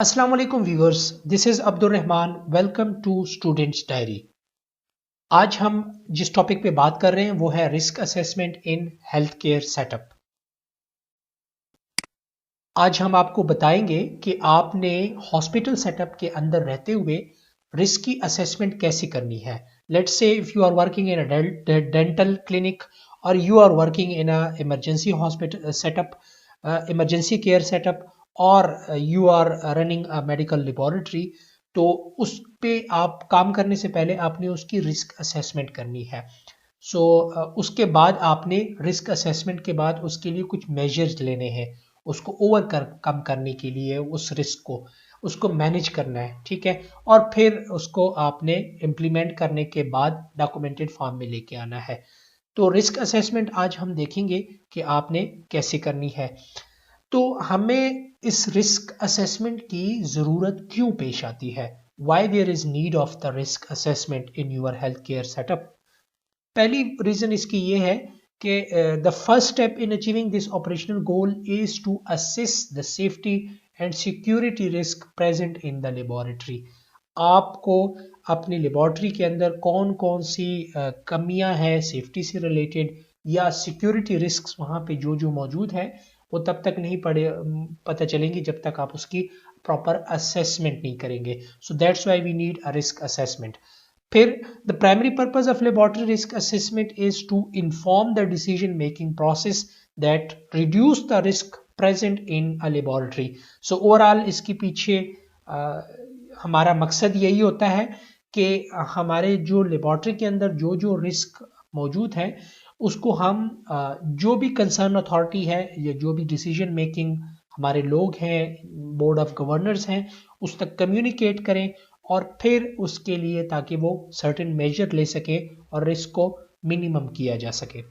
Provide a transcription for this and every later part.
अस्सलाम वालेकुम viewers, this is Abdul Rahman. Welcome to students diary. आज हम जिस टॉपिक पे बात कर रहे हैं वो है risk assessment in health care setup. आज हम आपको बताएंगे कि आपने हॉस्पिटल सेटअप के अंदर रहते हुए रिस्क की असेसमेंट कैसे करनी है। Let's say if you are working in a dental clinic और you are working in a emergency hospital setup, emergency care setup, और you are running a medical laboratory. तो उस पे आप काम करने से पहले आपने उसकी रिस्क असेसमेंट करनी है। उसके बाद आपने रिस्क असेसमेंट के बाद उसके लिए कुछ मेजर्स लेने हैं, उसको कम करने के लिए उस रिस्क को उसको मैनेज करना है, ठीक है। और फिर उसको आपने इम्प्लीमेंट करने के बाद डॉक्यूमेंटेड फॉर्म में लेके आना है। तो रिस्क असेसमेंट आज हम देखेंगे कि आपने कैसे करनी है। तो हमें इस रिस्क असेसमेंट की ज़रूरत क्यों पेश आती है? Why there is need of the risk assessment in your health care setup? पहली रीजन इसकी ये है कि the first step in achieving this operational goal is to assess the safety and security risk present in the laboratory. आपको अपनी laboratory के अंदर कौन कौन सी कमियां हैं सेफ्टी से रिलेटेड या सिक्योरिटी रिस्क वहां पे जो जो मौजूद है वो तब तक नहीं पता चलेंगी जब तक आप उसकी प्रॉपर असेसमेंट नहीं करेंगे। So that's why we need a risk assessment. फिर the primary purpose of laboratory risk assessment is to inform the decision making process that reduce the risk present in a laboratory. So overall इसके पीछे हमारा मकसद यही होता है कि हमारे जो लेबोरेटरी के अंदर जो जो रिस्क मौजूद है उसको हम जो भी कंसर्न अथॉरिटी है या जो भी डिसीजन मेकिंग हमारे लोग हैं, बोर्ड ऑफ गवर्नर्स हैं, उस तक कम्युनिकेट करें और फिर उसके लिए ताकि वो सर्टेन मेजर ले सके और रिस्क को मिनिमम किया जा सके।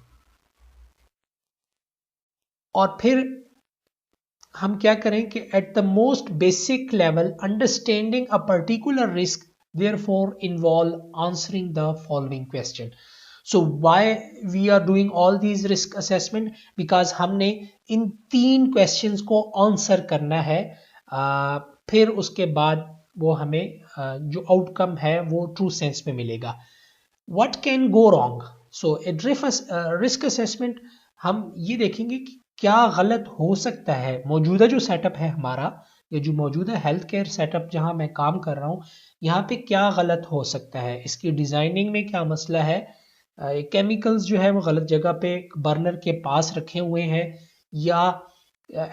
और फिर हम क्या करें कि at the most basic level understanding a particular risk therefore involve answering the following question. So why we are doing all these risk assessment? Because हमने इन 3 क्वेश्चंस को आंसर करना है। फिर उसके बाद वो हमें जो आउटकम है वो ट्रू सेंस में मिलेगा। What can go wrong? So risk assessment हम ये देखेंगे कि क्या गलत हो सकता है मौजूदा जो सेटअप है हमारा, या जो मौजूदा हेल्थ केयर सेटअप जहां मैं काम कर रहा हूँ यहाँ पे क्या गलत हो सकता है, इसकी डिजाइनिंग में क्या मसला है। केमिकल्स जो है वो गलत जगह पे बर्नर के पास रखे हुए हैं, या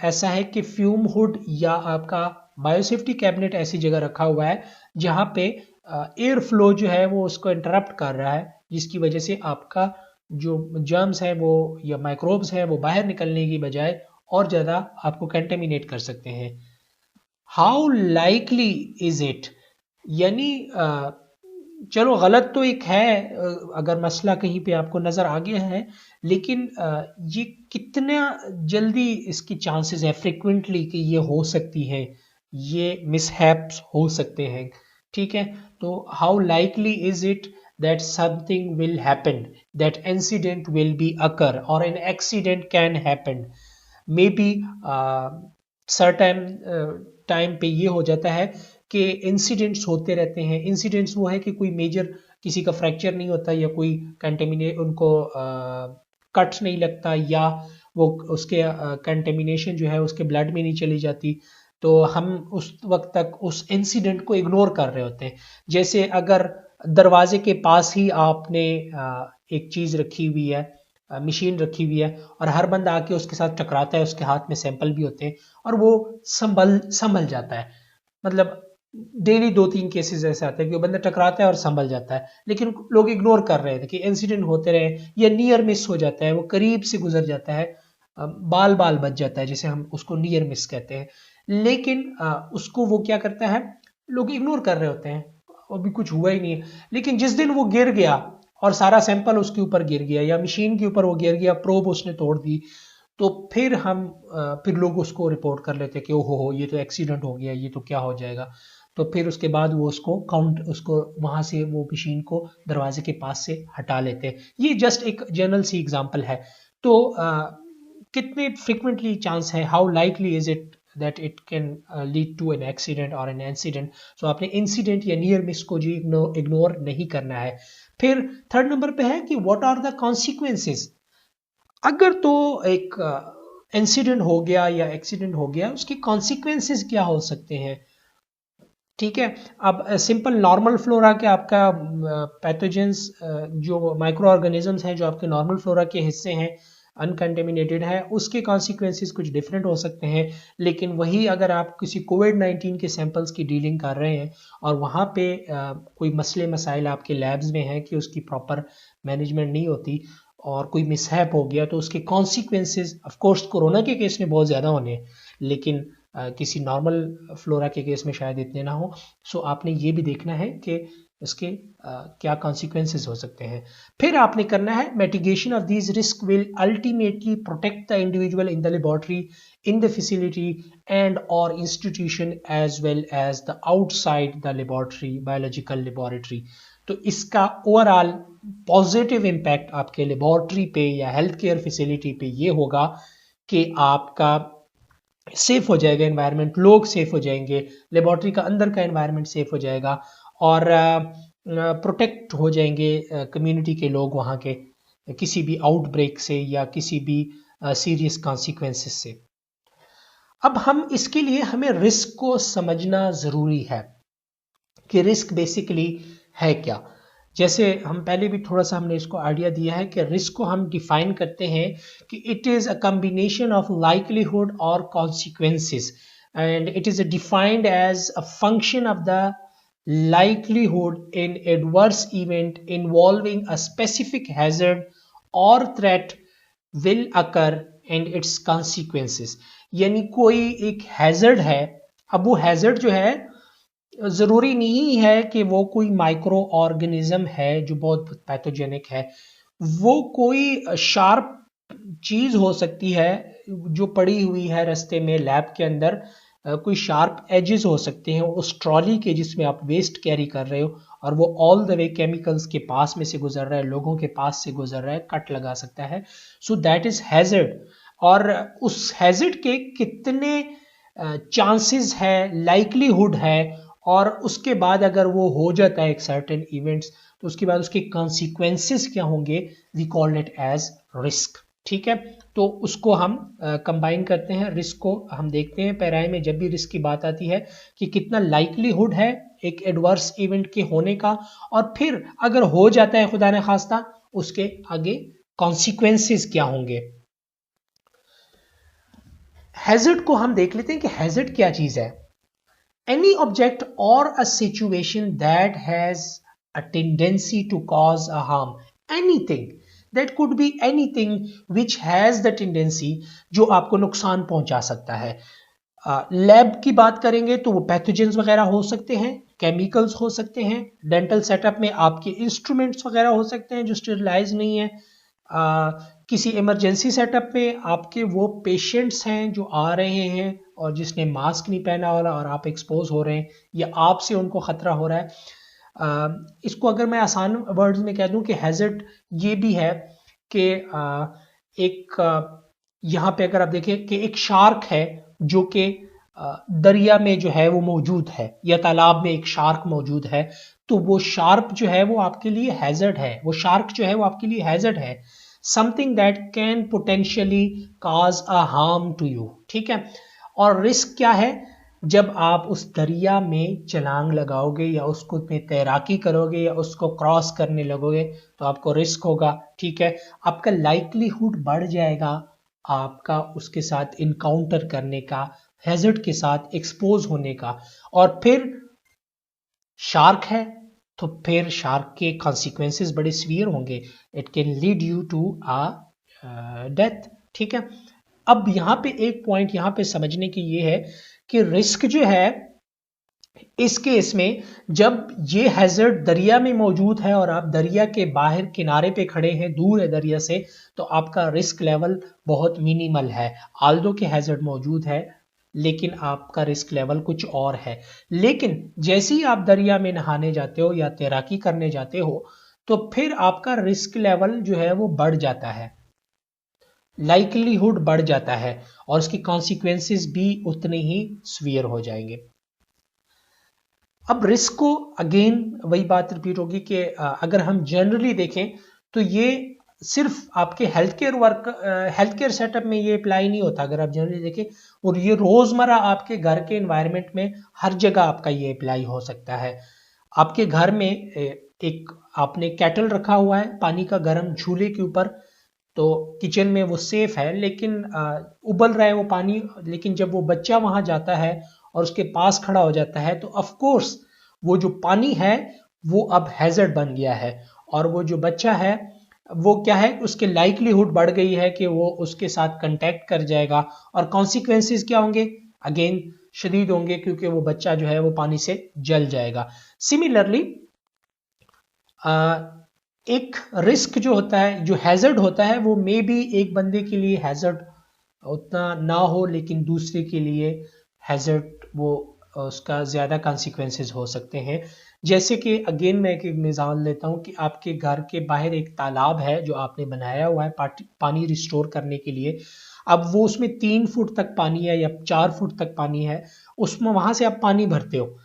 ऐसा है कि फ्यूम हुड या आपका बायोसेफ्टी कैबिनेट ऐसी जगह रखा हुआ है जहां पे एयर फ्लो जो है वो उसको इंटरप्ट कर रहा है, जिसकी वजह से आपका जो जर्म्स है वो या माइक्रोब्स है वो बाहर निकलने की बजाय और ज़्यादा आपको कंटेमिनेट कर सकते हैं। How likely is it? यानी चलो गलत तो एक है, अगर मसला कहीं पे आपको नज़र आ गया है, लेकिन ये कितना जल्दी इसकी चांसेस है फ्रिक्वेंटली कि ये हो सकती है, ये मिसहैप्स हो सकते हैं, ठीक है। तो how likely is it that something will happen, that incident will be occur or an accident can happen? Maybe certain time पे ये हो जाता है कि इंसिडेंट्स होते रहते हैं। इंसिडेंट्स वो है कि कोई मेजर किसी का फ्रैक्चर नहीं होता या कोई कंटेमिनेट उनको कट नहीं लगता या वो उसके कंटेमिनेशन जो है उसके ब्लड में नहीं चली जाती, तो हम उस वक्त तक उस इंसिडेंट को इग्नोर कर रहे होते हैं। जैसे अगर दरवाजे के पास ही आपने एक चीज रखी हुई है, मशीन रखी हुई है, और हर बंदा आके उसके साथ टकराता है, उसके हाथ में सैंपल भी होते हैं और वो संभल जाता है। मतलब डेली 2-3 केसेस ऐसे आते हैं कि वो बंदा टकराता है और संभल जाता है, लेकिन लोग इग्नोर कर रहे थे कि इंसिडेंट होते रहे, या नियर मिस हो जाता है, वो करीब से गुजर जाता है, बाल बाल बच जाता है, जैसे हम उसको नियर मिस कहते हैं। लेकिन उसको वो क्या करता है, लोग इग्नोर कर रहे होते हैं, अभी कुछ हुआ ही नहीं है। लेकिन जिस दिन वो गिर गया और सारा सैंपल उसके ऊपर गिर गया या मशीन के ऊपर वो गिर गया, प्रोब उसने तोड़ दी, तो फिर लोग उसको रिपोर्ट कर लेते कि ओहो ये तो एक्सीडेंट हो गया, ये तो क्या हो जाएगा। तो फिर उसके बाद वो उसको वहां से वो मशीन को दरवाजे के पास से हटा लेते हैं। ये जस्ट एक जनरल सी एग्जांपल है। तो कितने फ्रिक्वेंटली चांस है, how likely is it that it can lead to an accident और एन इंसिडेंट। सो आपने इंसिडेंट या नियर मिस को जी इग्नोर नहीं करना है। फिर थर्ड नंबर पे है कि व्हाट आर द कॉन्सिक्वेंसेस। अगर तो एक इंसिडेंट हो गया या एक्सीडेंट हो गया, उसके कॉन्सिक्वेंसेस क्या हो सकते हैं, ठीक है। अब सिंपल नॉर्मल फ्लोरा के आपका पैथोजेंस जो माइक्रो ऑर्गेनिजम्स हैं जो आपके नॉर्मल फ्लोरा के हिस्से हैं, अनकंटेमिनेटेड है, उसके कॉन्सिक्वेंसेस कुछ डिफरेंट हो सकते हैं। लेकिन वही अगर आप किसी कोविड-19 के सैंपल्स की डीलिंग कर रहे हैं और वहाँ पे कोई मसले मसाइल आपके लैब्स में हैं कि उसकी प्रॉपर मैनेजमेंट नहीं होती और कोई मिसहैप हो गया, तो उसके कॉन्सिक्वेंसेस ऑफ कोर्स कोरोना के केस में बहुत ज़्यादा होने हैं, लेकिन किसी नॉर्मल फ्लोरा के केस में शायद इतने ना हो। सो आपने ये भी देखना है कि इसके क्या कॉन्सिक्वेंसेस हो सकते हैं। फिर आपने करना है mitigation of these risk will ultimately protect the individual in the laboratory, in the facility and और institution as well as the outside the laboratory, biological laboratory. तो इसका ओवरऑल पॉजिटिव इम्पैक्ट आपके लेबोरेटरी पे या हेल्थ केयर फैसिलिटी पे ये होगा कि आपका सेफ हो जाएगा एनवायरनमेंट, लोग सेफ हो जाएंगे, लेबोरेटरी का अंदर का एनवायरनमेंट सेफ हो जाएगा और प्रोटेक्ट हो जाएंगे कम्युनिटी के लोग वहाँ के किसी भी आउटब्रेक से या किसी भी सीरियस कॉन्सिक्वेंसेस से। अब हम इसके लिए हमें रिस्क को समझना ज़रूरी है कि रिस्क बेसिकली है क्या। जैसे हम पहले भी थोड़ा सा हमने इसको आइडिया दिया है कि रिस्क को हम डिफाइन करते हैं कि it is a combination of likelihood और consequences and it is defined as a function of the likelihood in adverse event involving a specific hazard or threat will occur and its consequences। यानी कोई एक hazard है, अब वो hazard जो है ज़रूरी नहीं है कि वो कोई माइक्रो ऑर्गेनिज्म है जो बहुत पैथोजेनिक है, वो कोई शार्प चीज़ हो सकती है जो पड़ी हुई है रास्ते में लैब के अंदर, कोई शार्प एजेस हो सकते हैं उस ट्रॉली के जिसमें आप वेस्ट कैरी कर रहे हो और वो ऑल द वे केमिकल्स के पास में से गुजर रहा है, लोगों के पास से गुजर रहा है, कट लगा सकता है। So that is hazard. और उस हैजर्ड के कितने चांसेस है, लाइकलीहुड है, और उसके बाद अगर वो हो जाता है एक सर्टेन इवेंट्स, तो उसके बाद उसके कॉन्सिक्वेंसेस क्या होंगे, we call it as risk. ठीक है, तो उसको हम कंबाइन करते हैं। रिस्क को हम देखते हैं पैराई में जब भी रिस्क की बात आती है कि कितना लाइकलीहुड है एक एडवर्स इवेंट के होने का, और फिर अगर हो जाता है खुदा न खास्ता उसके आगे कॉन्सिक्वेंसेस क्या होंगे। हैजर्ड को हम देख लेते हैं कि हैजर्ड क्या चीज है। एनी ऑब्जेक्ट और a situation that has a tendency to cause a harm, anything that could be anything which has the tendency, जो आपको नुकसान पहुंचा सकता है। लैब की बात करेंगे तो वो पैथोजेंस वगैरह हो सकते हैं, केमिकल्स हो सकते हैं, डेंटल सेटअप में आपके इंस्ट्रूमेंट्स वगैरह हो सकते हैं जो स्टेरिलाइज नहीं है, किसी इमरजेंसी सेटअप में आपके वो पेशेंट्स हैं जो आ रहे हैं और जिसने मास्क नहीं पहना हो रहा और आप एक्सपोज हो रहे हैं या आपसे उनको खतरा हो रहा है। इसको अगर मैं आसान वर्ड्स में कह दूं कि हैजर्ड ये भी है कि एक यहाँ पे अगर आप देखें कि एक शार्क है जो कि दरिया में जो है वो मौजूद है या तालाब में एक शार्क मौजूद है, तो वो शार्क जो है वो आपके लिए हैजर्ड है, वो शार्क जो है वो आपके लिए हैजर्ड है, something that can potentially cause a harm to you. ठीक है, और रिस्क क्या है, जब आप उस दरिया में छलांग लगाओगे या उसको में तैराकी करोगे या उसको क्रॉस करने लगोगे तो आपको रिस्क होगा। ठीक है, आपका लाइकलीहुड बढ़ जाएगा आपका उसके साथ इनकाउंटर करने का, हैजर्ड के साथ एक्सपोज होने का। और फिर शार्क है तो फिर शार्क के कॉन्सिक्वेंसेस बड़े सीवियर होंगे, it can lead you to a death. ठीक है, अब यहाँ पे एक पॉइंट यहाँ पे समझने की ये है कि रिस्क जो है इस केस में जब ये हैजर्ड दरिया में मौजूद है और आप दरिया के बाहर किनारे पे खड़े हैं, दूर है दरिया से, तो आपका रिस्क लेवल बहुत मिनिमल है। आल्दो के हैजर्ड मौजूद है लेकिन आपका रिस्क लेवल कुछ और है। लेकिन जैसे ही आप दरिया में नहाने जाते हो या तैराकी करने जाते हो तो फिर आपका रिस्क लेवल जो है वो बढ़ जाता है। लाइकलीहुड बढ़ जाता है और उसकी कॉन्सिक्वेंसेस भी उतने ही सीवियर हो जाएंगे। अब रिस्क को अगेन वही बात रिपीट होगी कि अगर हम जनरली देखें तो ये सिर्फ आपके हेल्थ केयर सेटअप में ये अप्लाई नहीं होता, अगर आप जनरली देखें, और ये रोजमर्रा आपके घर के एनवायरनमेंट में हर जगह आपका ये अप्लाई हो सकता है। आपके घर में एक आपने केटल रखा हुआ है पानी का गर्म झूले के ऊपर, तो किचन में वो सेफ है, लेकिन उबल रहा है वो पानी, लेकिन जब वो बच्चा वहां जाता है और उसके पास खड़ा हो जाता है तो ऑफ कोर्स वो जो पानी है वो अब हैजर्ड बन गया है, और वो जो बच्चा है वो क्या है, उसके लाइकलीहुड बढ़ गई है कि वो उसके साथ कांटेक्ट कर जाएगा, और कॉन्सिक्वेंसेस क्या होंगे, अगेन शदीद होंगे, क्योंकि वो बच्चा जो है वो पानी से जल जाएगा। सिमिलरली एक रिस्क जो होता है, जो हैजर्ड होता है, वो मे बी एक बंदे के लिए हैजर्ड उतना ना हो, लेकिन दूसरे के लिए हैजर्ड वो उसका ज़्यादा कॉन्सिक्वेंसेस हो सकते हैं। जैसे कि अगेन मैं एक मिसाल लेता हूँ कि आपके घर के बाहर एक तालाब है जो आपने बनाया हुआ है पानी रिस्टोर करने के लिए। अब वो उसमें 3 फुट तक पानी है या 4 फुट तक पानी है, उसमें वहां से आप पानी भरते हो,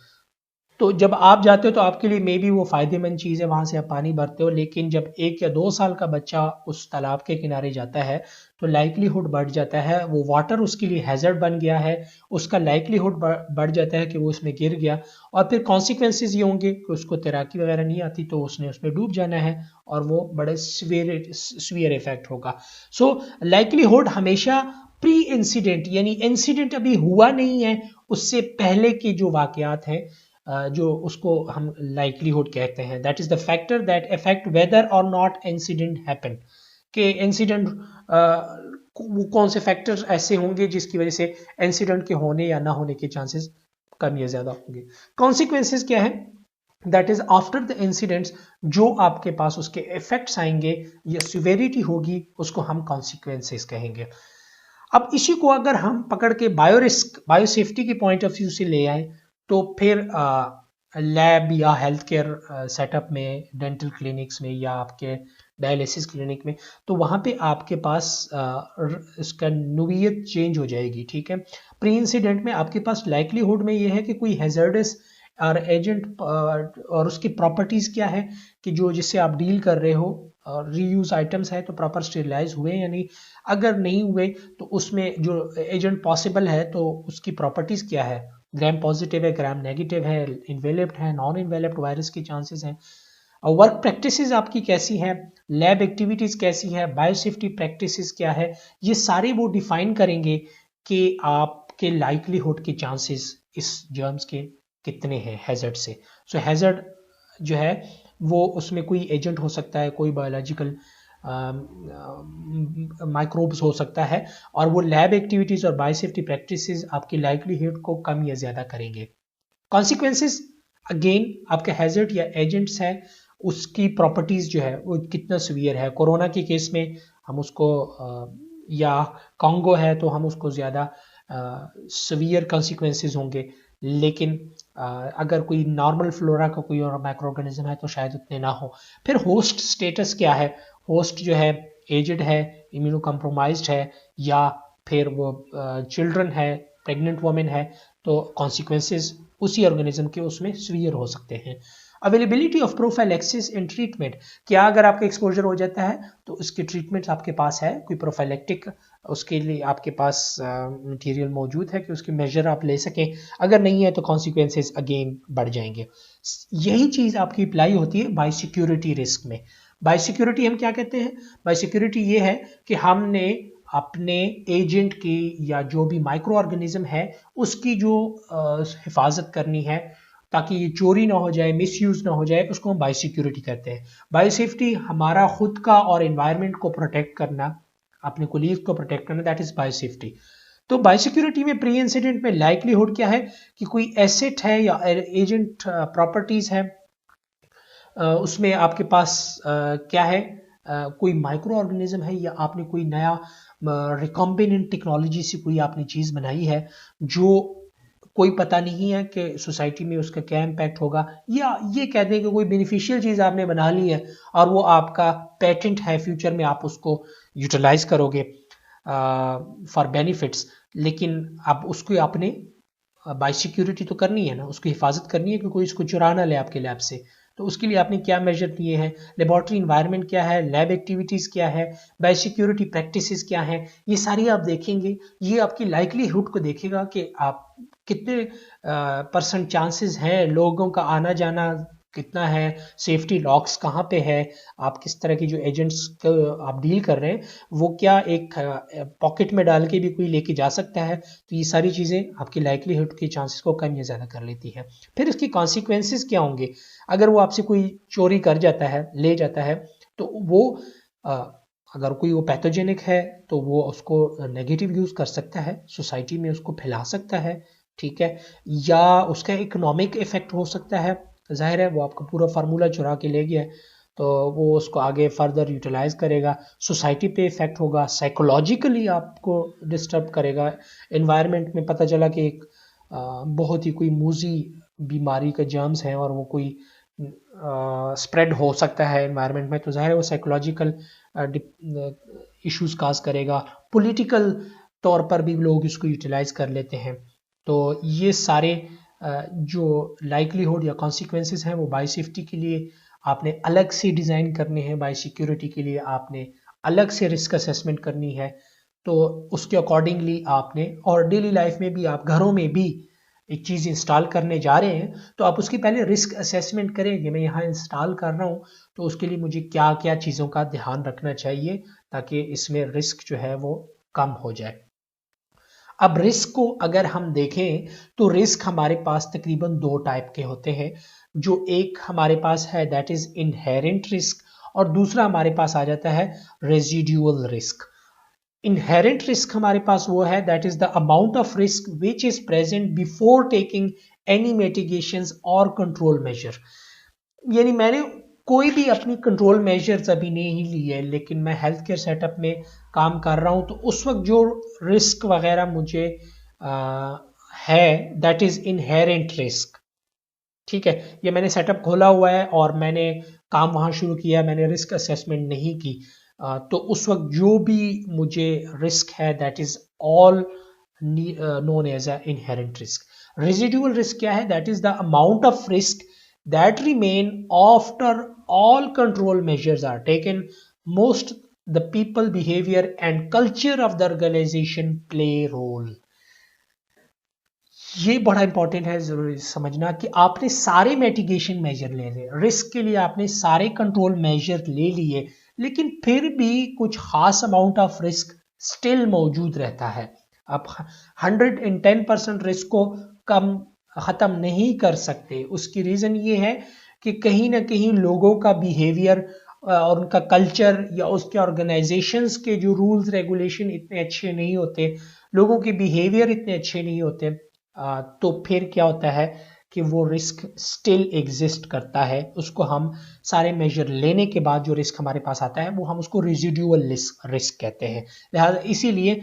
तो जब आप जाते हो तो आपके लिए मे बी वो फायदेमंद चीज़ है, वहां से आप पानी भरते हो, लेकिन जब 1 या 2 साल का बच्चा उस तालाब के किनारे जाता है तो लाइकलीहुड बढ़ जाता है, वो वाटर उसके लिए हैजर्ड बन गया है, उसका लाइकलीहुड बढ़ जाता है कि वो उसमें गिर गया, और फिर कॉन्सिक्वेंसेज ये होंगे कि उसको तैराकी वगैरह नहीं आती तो उसने उसमें डूब जाना है, और वो बड़े सीवियर इफेक्ट होगा। सो लाइकलीहुड हमेशा प्री इंसिडेंट, यानी इंसिडेंट अभी हुआ नहीं है उससे पहले के जो वाकयात हैं, जो उसको हम लाइकलीहुड कहते हैं, that is the factor that affect whether और नॉट इंसिडेंट हैपन, कि इंसिडेंट वो कौन से फैक्टर्स ऐसे होंगे जिसकी वजह से इंसिडेंट के होने या ना होने के चांसेस कम या ज्यादा होंगे। कॉन्सिक्वेंसेस क्या है, that is after the incidents, जो आपके पास उसके इफेक्ट्स आएंगे या सिवेरिटी होगी उसको हम कॉन्सिक्वेंसेस कहेंगे। अब इसी को अगर हम पकड़ के बायो सेफ्टी के पॉइंट ऑफ व्यू से ले आए तो फिर लैब या हेल्थ केयर सेटअप में, डेंटल क्लिनिक्स में या आपके डायलिसिस क्लिनिक में, तो वहाँ पे आपके पास इसका नोवियत चेंज हो जाएगी। ठीक है, प्री इंसिडेंट में आपके पास लाइकलीहुड में ये है कि कोई हैजर्डस और एजेंट और उसकी प्रॉपर्टीज क्या है कि जो जिससे आप डील कर रहे हो, और रीयूज आइटम्स है तो प्रॉपर स्टेरिलाइज हुए या नहीं, अगर नहीं हुए तो उसमें जो एजेंट पॉसिबल है तो उसकी प्रॉपर्टीज क्या है, ग्राम पॉजिटिव है, ग्राम नेगेटिव है, इन्वेलप्ड है, नॉन इन्वेलप्ड वायरस के चांसेस हैं, और वर्क प्रैक्टिसेस आपकी कैसी है, लैब एक्टिविटीज कैसी है, बायोसेफ्टी प्रैक्टिसेस क्या है, ये सारे वो डिफाइन करेंगे कि आपके लाइकलीहुड के चांसेस इस जर्म्स के कितने हैं हैजर्ड से। सो हैजर्ड जो है वो उसमें कोई एजेंट हो सकता है, कोई बायोलॉजिकल माइक्रोब्स हो सकता है, और वो लैब एक्टिविटीज और बायोसेफ्टी प्रैक्टिसेस आपकी लाइकलीहुड को कम या ज्यादा करेंगे। कॉन्सिक्वेंसेस अगेन आपके हैजर्ड या एजेंट्स है, उसकी प्रॉपर्टीज जो है वो कितना सीवियर है। कोरोना के केस में हम उसको या कॉन्गो है तो हम उसको ज्यादा सीवियर कॉन्सिक्वेंसेस होंगे, लेकिन अगर कोई नॉर्मल फ्लोरा का कोई और माइक्रो ऑर्गेनिज्म है तो शायद उतने ना हो। फिर होस्ट स्टेटस क्या है, होस्ट जो है एजड है, इम्यूनो कॉम्प्रोमाइज्ड है, या फिर वो चिल्ड्रन है, प्रेग्नेंट वुमेन है, तो कॉन्सिक्वेंसेस उसी ऑर्गेनिज्म के उसमें सीवियर हो सकते हैं। Availability of prophylaxis in treatment, क्या अगर आपका एक्सपोजर हो जाता है तो उसके ट्रीटमेंट आपके पास है, कोई प्रोफाइलेक्टिक उसके लिए आपके पास मटेरियल मौजूद है कि उसके मेजर आप ले सकें, अगर नहीं है तो कॉन्सिक्वेंसेस अगेन बढ़ जाएंगे। यही चीज़ आपकी अप्लाई होती है बायोसिक्योरिटी रिस्क में। बायोसिक्योरिटी हम क्या कहते हैं, बायोसिक्योरिटी ये है कि हमने अपने एजेंट की या जो भी माइक्रो ऑर्गेनिज्म है उसकी जो हिफाजत करनी है ताकि ये चोरी ना हो जाए, मिसयूज ना हो जाए, उसको हम बायोसिक्योरिटी कहते हैं। बायोसेफ्टी हमारा खुद का और एनवायरनमेंट को प्रोटेक्ट करना, अपने कोलीग्स को प्रोटेक्ट करना, दैट इज बायोसेफ्टी। तो बायोसिक्योरिटी में प्री इंसिडेंट में लाइकलीहुड क्या है कि कोई एसेट है या एजेंट प्रॉपर्टीज है, उसमें आपके पास क्या है, कोई माइक्रो ऑर्गेनिज्म है या आपने कोई नया रिकॉम्बिनेंट टेक्नोलॉजी से कोई आपने चीज बनाई है जो कोई पता नहीं है कि सोसाइटी में उसका क्या इम्पैक्ट होगा, या ये कह दें कि कोई बेनिफिशियल चीज़ आपने बना ली है और वो आपका पेटेंट है, फ्यूचर में आप उसको यूटिलाइज करोगे। फॉर बेनिफिट्स, लेकिन अब उसको आपने बाई सिक्योरिटी तो करनी है ना, उसकी हिफाजत करनी है कि कोई इसको चुरा ना ले आपके लैब से। तो उसके लिए आपने क्या मेजर लिए हैं, लेबॉर्ट्री इन्वायरमेंट क्या है, लैब एक्टिविटीज़ क्या है, बाई सिक्योरिटी प्रैक्टिसेस क्या हैं, ये सारी आप देखेंगे। ये आपकी लाइकलीहुड को देखेगा कि आप कितने परसेंट चांसेस हैं, लोगों का आना जाना कितना है, सेफ्टी लॉक्स कहाँ पे है, आप किस तरह की जो एजेंट्स को आप डील कर रहे हैं वो क्या एक पॉकेट में डाल के भी कोई लेके जा सकता है। तो ये सारी चीज़ें आपकी लाइकलीहुड के चांसेस को कम या ज़्यादा कर लेती है। फिर इसकी कॉन्सिक्वेंसेस क्या होंगे, अगर वो आपसे कोई चोरी कर जाता है, ले जाता है, तो वो अगर कोई वो पैथोजेनिक है तो वो उसको नेगेटिव यूज़ कर सकता है, सोसाइटी में उसको फैला सकता है, ठीक है, या उसका इकोनॉमिक इफेक्ट हो सकता है। जाहिर है वो आपका पूरा फार्मूला चुरा के ले गया है, तो वो उसको आगे फर्दर यूटिलाइज करेगा, सोसाइटी पे इफेक्ट होगा, साइकोलॉजिकली आपको डिस्टर्ब करेगा। एनवायरनमेंट में पता चला कि एक बहुत ही कोई मूजी बीमारी का जर्म्स है और वो कोई स्प्रेड हो सकता है एनवायरनमेंट में, तो जाहिर है वो साइकोलॉजिकल इश्यूज काज करेगा। पॉलिटिकल तौर पर भी लोग इसको यूटिलाइज कर लेते हैं। तो ये सारे जो लाइकलीहुड या कॉन्सिक्वेंसेस हैं वो बाई सेफ्टी के लिए आपने अलग से डिज़ाइन करने हैं, बाई सिक्योरिटी के लिए आपने अलग से रिस्क असेसमेंट करनी है। तो उसके अकॉर्डिंगली आपने, और डेली लाइफ में भी आप घरों में भी एक चीज़ इंस्टॉल करने जा रहे हैं तो आप उसकी पहले रिस्क असेसमेंट करें कि मैं यहाँ इंस्टॉल कर रहा हूँ तो उसके लिए मुझे क्या क्या चीज़ों का ध्यान रखना चाहिए ताकि इसमें रिस्क जो है वो कम हो जाए। अब रिस्क को अगर हम देखें तो रिस्क हमारे पास तकरीबन दो टाइप के होते हैं। जो एक हमारे पास है दैट इज इनहेरेंट रिस्क, और दूसरा हमारे पास आ जाता है रेजिडुअल रिस्क। इनहेरेंट रिस्क हमारे पास वो है that is the amount of risk which is present before taking any mitigations और कंट्रोल मेजर। यानी मैंने कोई भी अपनी कंट्रोल मेजर्स अभी नहीं ली है, लेकिन मैं हेल्थ केयर सेटअप में काम कर रहा हूँ, तो उस वक्त जो रिस्क वगैरह मुझे है दैट इज इनहेरेंट रिस्क। ठीक है, ये मैंने सेटअप खोला हुआ है और मैंने काम वहाँ शुरू किया, मैंने रिस्क असेसमेंट नहीं की, तो उस वक्त जो भी मुझे रिस्क है that is all known as a inherent risk. Residual risk क्या है, that is the amount of risk that remain after all control measures are taken. Most the people behavior and culture of the organization play role. ये बड़ा important है जरूरी समझना कि आपने सारे मिटिगेशन मेजर ले लिए, रिस्क के लिए आपने सारे कंट्रोल मेजर ले लिए, लेकिन फिर भी कुछ खास अमाउंट ऑफ रिस्क स्टिल मौजूद रहता है। आप 110% रिस्क को कम ख़त्म नहीं कर सकते। उसकी रीज़न ये है कि कहीं ना कहीं लोगों का बिहेवियर और उनका कल्चर या उसके ऑर्गेनाइजेशंस के जो रूल्स रेगुलेशन इतने अच्छे नहीं होते, लोगों के बिहेवियर इतने अच्छे नहीं होते, तो फिर क्या होता है कि वो रिस्क स्टिल एग्जिस्ट करता है। उसको हम सारे मेजर लेने के बाद जो रिस्क हमारे पास आता है वो हम उसको रेजिडुअल रिस्क कहते हैं। लिहाजा इसीलिए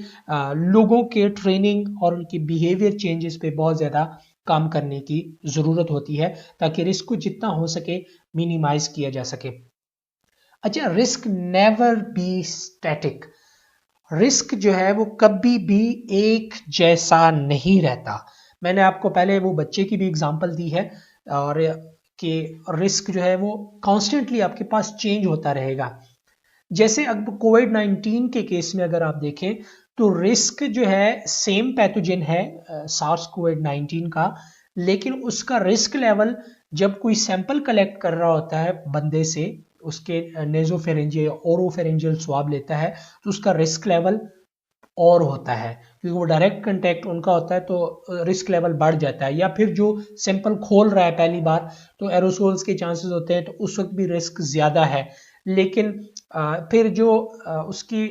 लोगों के ट्रेनिंग और उनकी बिहेवियर चेंजेस पे बहुत ज़्यादा काम करने की ज़रूरत होती है ताकि रिस्क को जितना हो सके मिनिमाइज किया जा सके। अच्छा, risk never be static. Risk जो है वो कभी भी एक जैसा नहीं रहता। मैंने आपको पहले वो बच्चे की भी एग्जांपल दी है, और कि रिस्क जो है वो कॉन्स्टेंटली आपके पास चेंज होता रहेगा। जैसे अब कोविड-19 के केस में अगर आप देखें तो रिस्क जो है सेम पैथोजन है सार्स कोविड-19 का, लेकिन उसका रिस्क लेवल जब कोई सैंपल कलेक्ट कर रहा होता है बंदे से, उसके नेजोफेरेंजियल ओरोफेरेंजियल स्वाब लेता है, तो उसका रिस्क लेवल और होता है क्योंकि वो डायरेक्ट कंटेक्ट उनका होता है, तो रिस्क लेवल बढ़ जाता है। या फिर जो सैंपल खोल रहा है पहली बार तो एरोसोल्स के चांसेस होते हैं, तो उस वक्त भी रिस्क ज़्यादा है। लेकिन फिर जो उसकी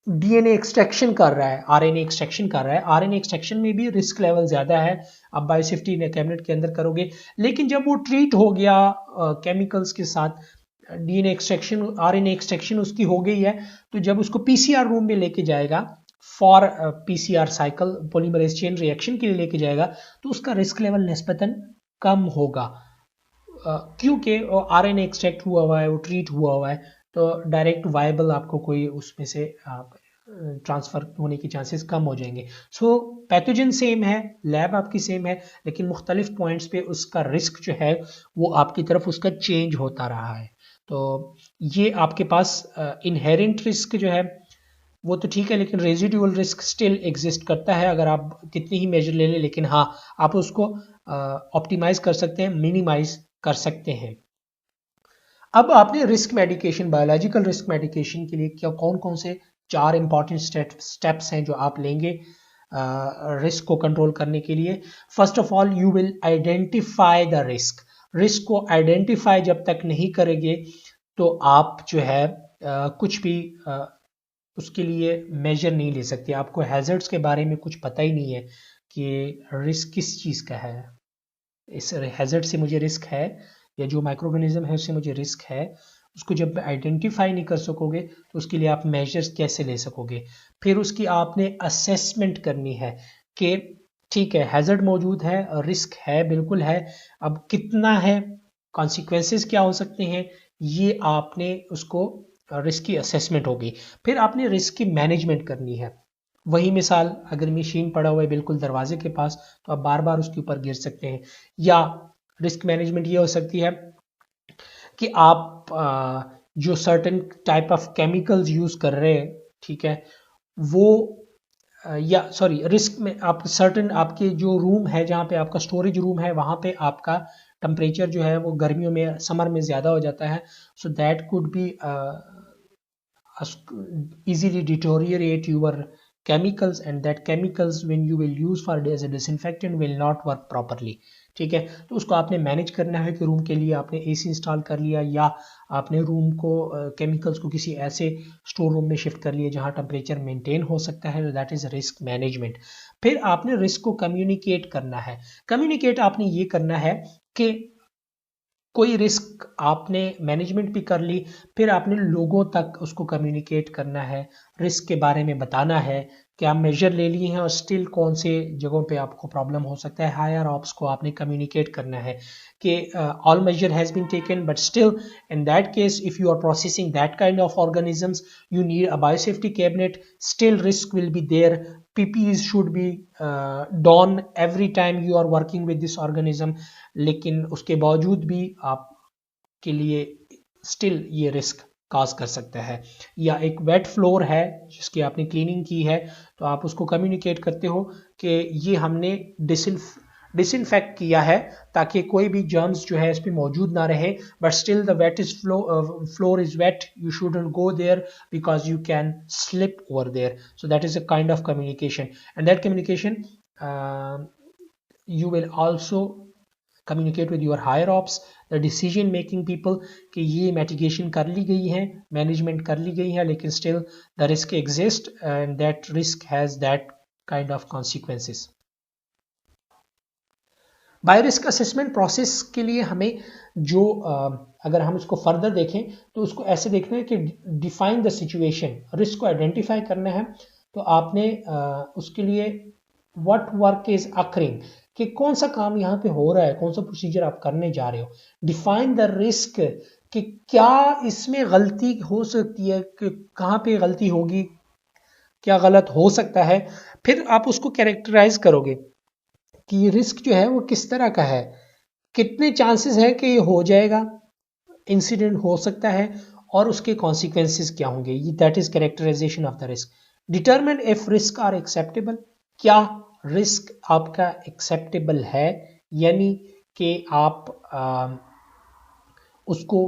डीएनए एक्सट्रैक्शन कर रहा है, आरएनए एक्सट्रैक्शन कर रहा है, आरएनए एक्सट्रैक्शन में भी रिस्क लेवल ज़्यादा है, आप बायोसेफ्टी कैबिनेट के अंदर करोगे। लेकिन जब वो ट्रीट हो गया केमिकल्स के साथ, डीएनए एक्सट्रैक्शन आरएनए एक्सट्रैक्शन उसकी हो गई है, तो जब उसको पीसीआर रूम में लेके जाएगा for PCR cycle polymerase chain reaction के लिए लेके जाएगा, तो उसका रिस्क लेवल निस्बतन कम होगा क्योंकि आरएनए एक्सट्रैक्ट हुआ हुआ है, वो ट्रीट हुआ हुआ है, तो डायरेक्ट वायबल आपको कोई उसमें से ट्रांसफ़र होने की चांसेस कम हो जाएंगे। सो पैथोजन सेम है, लैब आपकी सेम है, लेकिन मुख्तलिफ पॉइंट्स पे उसका रिस्क जो है वो आपकी तरफ उसका चेंज होता रहा है। तो ये आपके पास इनहेरेंट रिस्क जो है वो तो ठीक है, लेकिन रेजिडुअल रिस्क स्टिल एग्जिस्ट करता है अगर आप कितनी ही मेजर ले लें, लेकिन हाँ आप उसको ऑप्टिमाइज कर सकते हैं, मिनिमाइज कर सकते हैं। अब आपने risk medication, biological risk medication के लिए क्या कौन कौन से 4 इंपॉर्टेंट स्टेप्स हैं जो आप लेंगे रिस्क को कंट्रोल करने के लिए। First of all you will identify the risk. Risk को आइडेंटिफाई जब तक नहीं करेंगे तो आप जो है कुछ भी उसके लिए मेजर नहीं ले सकते। आपको हैजर्ड्स के बारे में कुछ पता ही नहीं है कि रिस्क किस चीज़ का है, इस हैजर्ड से मुझे रिस्क है या जो माइक्रोऑर्गेनिज्म है उससे मुझे रिस्क है, उसको जब आइडेंटिफाई नहीं कर सकोगे तो उसके लिए आप मेजर्स कैसे ले सकोगे। फिर उसकी आपने असेसमेंट करनी है कि ठीक है हैजर्ड मौजूद है और रिस्क है, बिल्कुल है, अब कितना है, कॉन्सिक्वेंसेस क्या हो सकते हैं, ये आपने उसको रिस्क की असेसमेंट होगी। फिर आपने रिस्क की मैनेजमेंट करनी है। वही मिसाल, अगर मशीन पड़ा हुआ है बिल्कुल दरवाजे के पास तो आप बार बार उसके ऊपर गिर सकते हैं। या रिस्क मैनेजमेंट ये हो सकती है कि आप जो certain type of chemicals use कर रहे हैं, ठीक है, वो या सॉरी रिस्क में आप सर्टेन आपके जो रूम है जहाँ पे आपका स्टोरेज रूम है वहाँ पे आपका टेम्परेचर जो है वो गर्मियों में समर में ज़्यादा हो जाता है, so that could B easily deteriorate your chemicals and that chemicals when you will use for as a disinfectant will not work properly। ठीक है, तो उसको आपने मैनेज करना है कि रूम के लिए आपने एसी इंस्टॉल कर लिया या आपने रूम को केमिकल्स को किसी ऐसे स्टोर रूम में शिफ्ट कर लिया जहां टेम्परेचर मेंटेन हो सकता है, दैट इज रिस्क मैनेजमेंट। फिर आपने रिस्क को कम्युनिकेट करना है। कम्युनिकेट आपने ये करना है कि कोई रिस्क आपने मैनेजमेंट भी कर ली, फिर आपने लोगों तक उसको कम्युनिकेट करना है, रिस्क के बारे में बताना है कि आप मेजर ले लिए हैं और स्टिल कौन से जगहों पे आपको प्रॉब्लम हो सकता है। हायर ऑप्स को आपने कम्युनिकेट करना है कि all measure has been taken but still in that case if you are processing that kind of organisms you need a biosafety cabinet, still risk will be there, PPEs should be done every time you are working with this organism, लेकिन उसके बावजूद भी आपके लिए still ये risk काज कर सकता है। या एक वेट फ्लोर है जिसकी आपने क्लीनिंग की है तो आप उसको कम्युनिकेट करते हो कि ये हमने डिसइंफेक्ट किया है ताकि कोई भी जर्म्स जो है इस पर मौजूद ना रहे, but still the wet is floor is wet, you shouldn't go there because you can slip over there, so that is a kind of communication and that communication you will also communicate with your higher ops, the decision making people कि ये mitigation कर ली गई है, management कर ली गई है, लेकिन still the risk exists and that risk has that kind of consequences। Bio risk assessment process के लिए हमें जो अगर हम इसको फर्दर देखें तो उसको ऐसे देखना है कि डिफाइन द सिचुएशन, रिस्क को आइडेंटिफाई करना है तो आपने उसके लिए व्हाट वर्क इज अकरिंग कि कौन सा काम यहाँ पे हो रहा है, कौन सा प्रोसीजर आप करने जा रहे हो। डिफाइन द रिस्क कि क्या इसमें गलती हो सकती है, कि कहाँ पे गलती होगी, क्या गलत हो सकता है। फिर आप उसको कैरेक्टराइज करोगे कि ये रिस्क जो है वो किस तरह का है, कितने चांसेस है कि ये हो जाएगा, इंसिडेंट हो सकता है और उसके कॉन्सिक्वेंसेस क्या होंगे, ये that is characterization of the risk. Determine if risk are acceptable, क्या रिस्क आपका एक्सेप्टेबल है, यानी कि आप उसको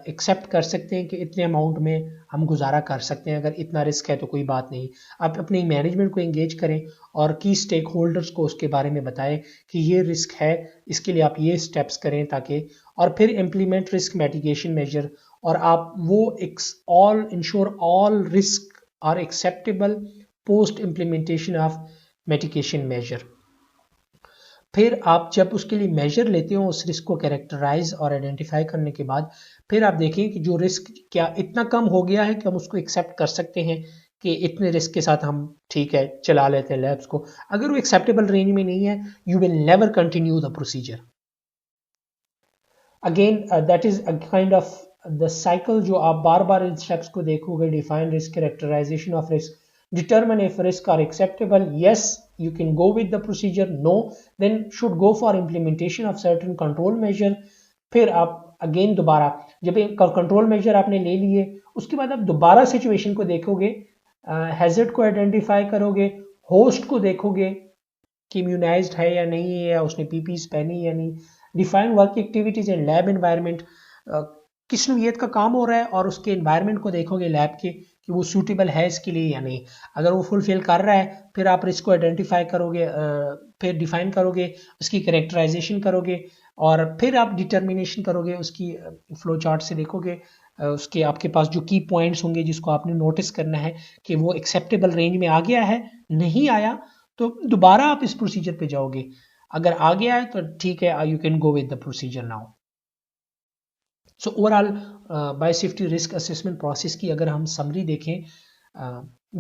एक्सेप्ट कर सकते हैं कि इतने अमाउंट में हम गुजारा कर सकते हैं, अगर इतना रिस्क है तो कोई बात नहीं। आप अपने मैनेजमेंट को एंगेज करें और की स्टेक होल्डर्स को उसके बारे में बताएं कि ये रिस्क है, इसके लिए आप ये स्टेप्स करें ताकि, और फिर इम्प्लीमेंट रिस्क मिटिगेशन मेजर, और आप वो all ensure all risk are acceptable post implementation of mitigation measure. फिर आप जब उसके लिए मेजर लेते हो उस रिस्क को कैरेक्टराइज और आइडेंटिफाई करने के बाद फिर आप देखें कि जो रिस्क क्या इतना कम हो गया है कि हम उसको एक्सेप्ट कर सकते हैं कि इतने रिस्क के साथ हम ठीक है चला लेते हैं लैब्स को। अगर वो एक्सेप्टेबल रेंज में नहीं है you will never continue the procedure. Again that is a kind of the cycle जो आप बार बार इन स्टेप्स को देखोगे, define risk, characterization of risk, determine if risk are acceptable, yes you can go with the procedure, no then should go for implementation of certain control measure. फिर आप again दोबारा जब कंट्रोल मेजर आपने ले लिए उसके बाद आप दोबारा सिचुएशन को देखोगे, हैजर्ड को आइडेंटिफाई करोगे, होस्ट को देखोगे कि इम्यूनाइज्ड है या नहीं है, या उसने पीपीज पहनी या नहीं, define work activities and lab environment, किस नोयत का काम हो रहा है और उसके एनवायरनमेंट को देखोगे लैब के कि वो सूटेबल है इसके लिए या नहीं। अगर वो फुलफिल कर रहा है फिर आप रिस्क को आइडेंटिफाई करोगे, फिर डिफाइन करोगे, उसकी कैरेक्टराइजेशन करोगे और फिर आप डिटर्मिनेशन करोगे, उसकी फ्लो चार्ट से देखोगे उसके आपके पास जो की पॉइंट्स होंगे जिसको आपने नोटिस करना है कि वो एक्सेप्टेबल रेंज में आ गया है, नहीं आया तो दोबारा आप इस प्रोसीजर पे जाओगे, अगर आ गया है तो ठीक है, you can go with the procedure now. So overall biosafety risk assessment process की अगर हम समरी देखें,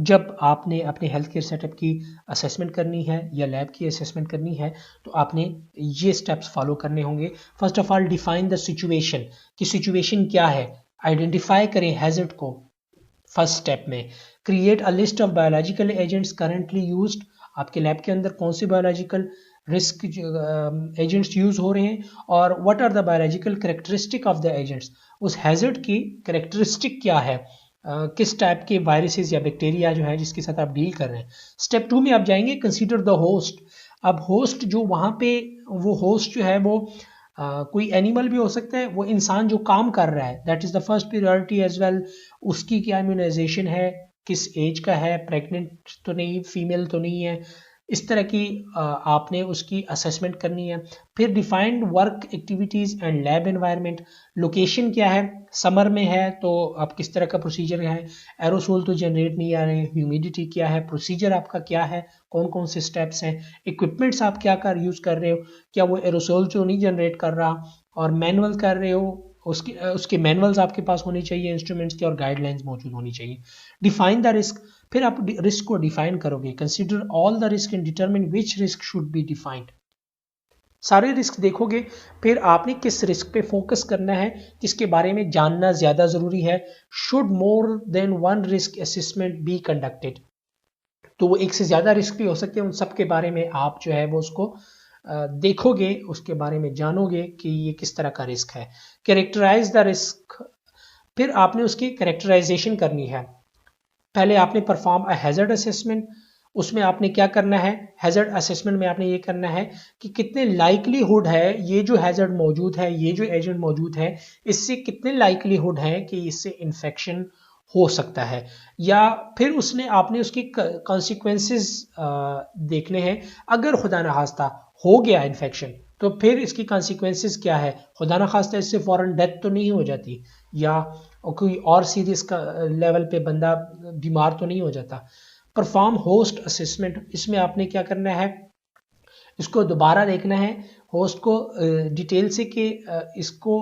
जब आपने अपने हेल्थ केयर सेटअप की असेसमेंट करनी है या लैब की असेसमेंट करनी है तो आपने ये स्टेप्स फॉलो करने होंगे। First of all define the situation, कि सिचुएशन क्या है, आइडेंटिफाई करें हैजर्ड को फर्स्ट स्टेप में। Create a list of biological agents currently used, आपके लैब के अंदर कौन से बायोलॉजिकल रिस्क एजेंट्स यूज हो रहे हैं और what are the biological characteristic of the agents, उस हैजर्ड की कैरेक्टरिस्टिक क्या है, किस टाइप के वायरसेस या बैक्टीरिया जो है जिसके साथ आप डील कर रहे हैं। स्टेप 2 में आप जाएंगे कंसीडर द होस्ट। अब होस्ट जो वहाँ पे वो होस्ट जो है वो कोई एनिमल भी हो सकता है, वो इंसान जो काम कर रहा है, that is the first priority as well. उसकी क्या इम्यूनाइजेशन है, किस एज का है, प्रेग्नेंट तो नहीं, फीमेल तो नहीं है, इस तरह की आपने उसकी असेसमेंट करनी है। फिर defined work activities and lab environment, location क्या है, समर में है तो आप किस तरह का प्रोसीजर है, एरोसोल तो जनरेट नहीं आ रहे, ह्यूमिडिटी क्या है, प्रोसीजर आपका क्या है, कौन कौन से स्टेप्स हैं, इक्विपमेंट्स आप क्या कर यूज़ कर रहे हो, क्या वो एरोसोल तो नहीं जनरेट कर रहा, और मैनुअल कर रहे हो उसके मैनुअल्स आपके पास होने चाहिए इंस्ट्रूमेंट्स के और गाइडलाइंस मौजूद होनी चाहिए। डिफाइन द रिस्क, फिर आप रिस्क को डिफाइन करोगे, consider all the risk and determine which risk should be defined. सारे रिस्क देखोगे, फिर आपने किस रिस्क पे फोकस करना है, किसके बारे में जानना ज्यादा जरूरी है। Should more than one risk assessment be conducted, तो वो एक से ज्यादा रिस्क भी हो सकते हैं, उन सब के बारे में आप जो है वो उसको देखोगे, उसके बारे में जानोगे कि ये किस तरह का रिस्क है। कैरेक्टराइज द रिस्क, फिर आपने उसकी कैरेक्टराइजेशन करनी है। पहले आपने परफॉर्म अ हैजर्ड असेसमेंट, उसमें आपने क्या करना है, हैजर्ड असेसमेंट में आपने ये करना है कि कितने लाइकलीहुड है ये जो हैजर्ड मौजूद है, ये जो एजेंट मौजूद है, इससे कितने लाइकलीहुड है कि इससे इन्फेक्शन हो सकता है, या फिर उसने आपने उसकी कॉन्सिक्वेंसेस देखने हैं। अगर खुदा न खास्ता हो गया इन्फेक्शन तो फिर इसकी कॉन्सिक्वेंसेस क्या है, खुदा न खास्ता इससे फौरन डेथ तो नहीं हो जाती या कोई और सीरियस लेवल पे बंदा बीमार तो नहीं हो जाता। परफॉर्म होस्ट असेसमेंट, इसमें आपने क्या करना है, इसको दोबारा देखना है होस्ट को डिटेल से कि इसको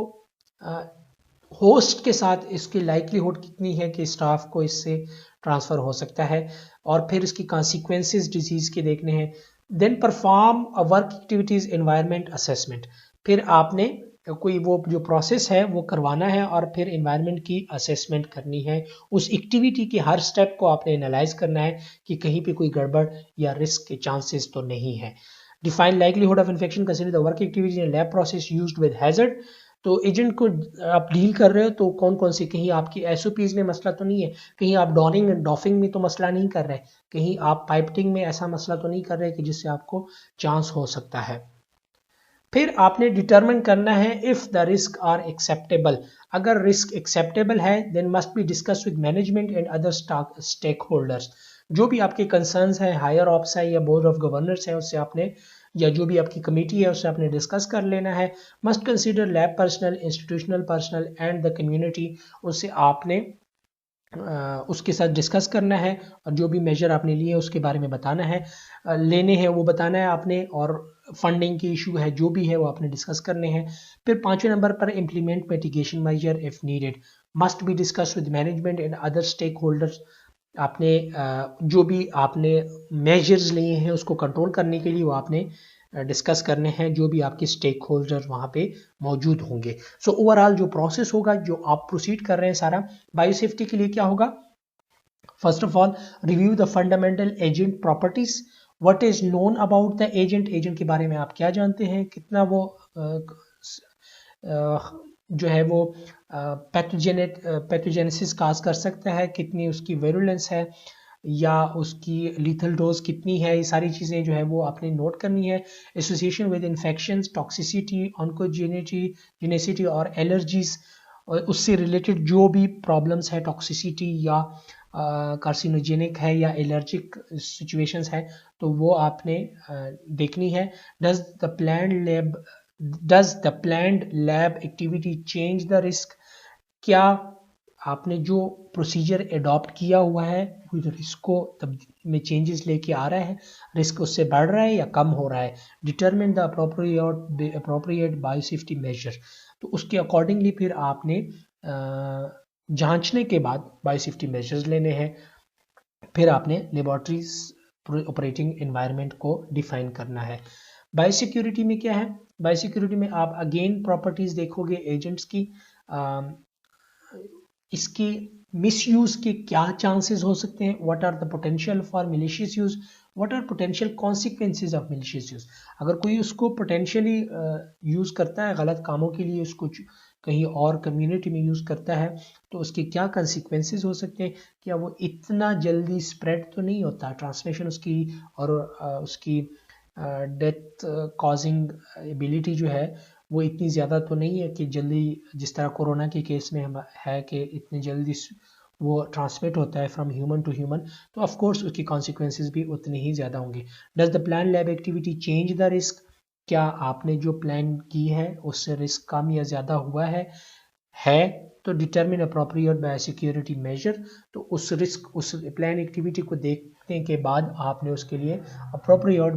होस्ट के साथ इसकी लाइकलीहुड कितनी है कि स्टाफ को इससे ट्रांसफ़र हो सकता है, और फिर इसकी कॉन्सिक्वेंसेस डिजीज़ के देखने हैं। Then perform a work activities environment assessment, फिर आपने कोई वो जो प्रोसेस है वो करवाना है और फिर एनवायरनमेंट की असेसमेंट करनी है। उस एक्टिविटी के हर स्टेप को आपने एनालाइज करना है कि कहीं पे कोई गड़बड़ या रिस्क के चांसेस तो नहीं है। Define likelihood of infection, consider the work activities and lab process used with hazard, तो एजेंट को आप डील कर रहे हो तो कौन कौन सी, कहीं आपकी एसओपीज में मसला तो नहीं है, कहीं आप डॉनिंग एंड डॉफिंग में तो मसला नहीं कर रहे, कहीं आप पाइपिंग में ऐसा मसला तो नहीं कर रहे कि जिससे आपको चांस हो सकता है। फिर आपने डिटरमिन करना है if the risk are acceptable, अगर रिस्क एक्सेप्टेबल है then must be discuss with management and other stakeholders, जो भी आपके कंसर्न्स हैं, हायर ऑप्स है या बोर्ड ऑफ गवर्नर्स है, उससे आपने या जो भी आपकी कमेटी है उससे आपने डिस्कस कर लेना है। Must consider lab personal, institutional personal and the community, उससे आपने उसके साथ डिस्कस करना है और जो भी मेजर आपने लिए उसके बारे में बताना है, लेने हैं वो बताना है आपने, और फंडिंग की इशू है जो भी है वो आपने डिस्कस करने हैं। फिर 5वें नंबर पर implement mitigation measure if needed, must be discuss with management and other stakeholders, आपने जो भी आपने मेजर्स लिए हैं उसको कंट्रोल करने के लिए वो आपने डिस्कस करने हैं जो भी आपके स्टेक होल्डर वहाँ पे मौजूद होंगे। सो ओवरऑल जो प्रोसेस होगा, जो आप प्रोसीड कर रहे हैं सारा बायोसेफ्टी के लिए, क्या होगा? First of all, review the fundamental agent properties, what is known about the agent, agent के बारे में आप क्या जानते हैं, कितना वो जो है वो पैथोजेनेसिस काज कर सकता है, कितनी उसकी वेरुलेंस है या उसकी लीथल डोज कितनी है, ये सारी चीज़ें जो है वो आपने नोट करनी है। एसोसिएशन विद इन्फेक्शंस, टॉक्सिसिटी, ऑन्कोजेनेसिटी और एलर्जीज, और उससे रिलेटेड जो भी प्रॉब्लम्स है, टॉक्सिसिटी या कार्सिनोजेनिक है या एलर्जिक सिचुएशंस है, तो वो आपने देखनी है। Does the planned lab activity change the risk, क्या आपने जो प्रोसीजर एडॉप्ट किया हुआ है वो रिस्क को में चेंजेस लेके आ रहा है, रिस्क उससे बढ़ रहा है या कम हो रहा है। Determine the appropriate biosafety measure, तो उसके अकॉर्डिंगली फिर आपने जांचने के बाद बायोसेफ्टी मेजर्स लेने हैं। फिर आपने लेबोरेटरीज ऑपरेटिंग एनवायरनमेंट को डिफाइन करना है। बायोसिक्योरिटी में क्या है? बायोसिक्योरिटी में आप अगेन प्रॉपर्टीज देखोगे एजेंट्स की, इसके मिसयूज के क्या चांसेस हो सकते हैं, what are the potential for malicious use, what are potential consequences of malicious use. अगर कोई उसको पोटेंशियली यूज करता है गलत कामों के लिए, उसको कहीं और कम्युनिटी में यूज करता है, तो उसके क्या कंसिक्वेंसेस हो सकते हैं, क्या वो इतना जल्दी स्प्रेड तो नहीं होता ट्रांसमिशन उसकी, और उसकी डेथ कॉजिंग एबिलिटी जो है वो इतनी ज़्यादा तो नहीं है कि जल्दी, जिस तरह कोरोना के केस में है कि इतनी जल्दी वो ट्रांसमिट होता है फ्रॉम ह्यूमन टू ह्यूमन, तो ऑफ कोर्स उसकी कॉन्सिक्वेंसेज भी उतनी ही ज़्यादा होंगी। Does the plan lab activity change the risk, क्या आपने जो प्लान की है उससे रिस्क कम या ज़्यादा हुआ है तो डिटरमिन अप्रोप्रिएट बायोसिक्योरिटी मेजर, तो उस रिस्क, उस प्लान एक्टिविटी को देखने के बाद आपने उसके लिए अप्रोप्रिएट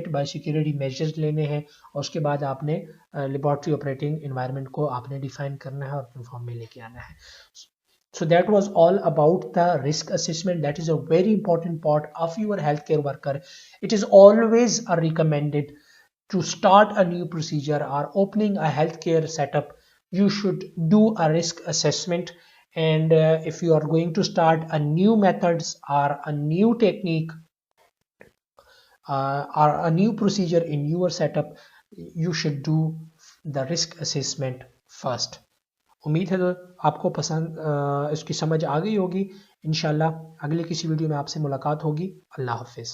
बायोसिक्योरिटी मेजर्स लेने हैं, और उसके बाद आपने लेबोरेटरी ऑपरेटिंग एनवायरनमेंट को आपने डिफाइन करना है और अपने फॉर्म में लेके आना है। So that was all about the risk assessment. That is a very important part of your healthcare worker. It is always recommended to start a new procedure or opening a healthcare setup. You should do a risk assessment, and if you are going to start a new methods or a new technique or a new procedure in your setup, you should do the risk assessment first. उम्मीद है तो आपको पसंद इसकी समझ आ गई होगी। इंशाल्लाह अगले किसी वीडियो में आपसे मुलाकात होगी। अल्लाह हाफिज़।